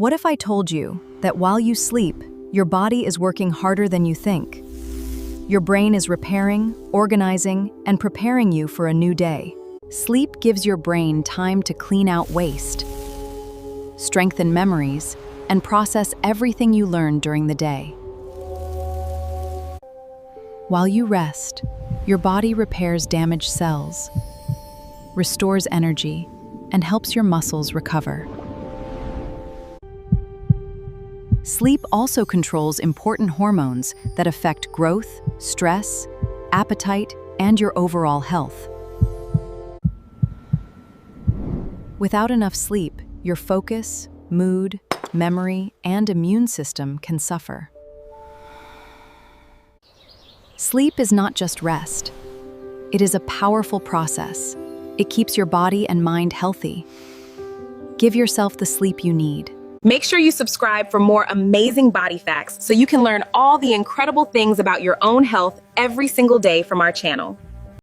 What if I told you that while you sleep, your body is working harder than you think? Your brain is repairing, organizing, and preparing you for a new day. Sleep gives your brain time to clean out waste, strengthen memories, and process everything you learned during the day. While you rest, your body repairs damaged cells, restores energy, and helps your muscles recover. Sleep also controls important hormones that affect growth, stress, appetite, and your overall health. Without enough sleep, your focus, mood, memory, and immune system can suffer. Sleep is not just rest. It is a powerful process. It keeps your body and mind healthy. Give yourself the sleep you need. Make sure you subscribe for more amazing body facts so you can learn all the incredible things about your own health every single day from our channel.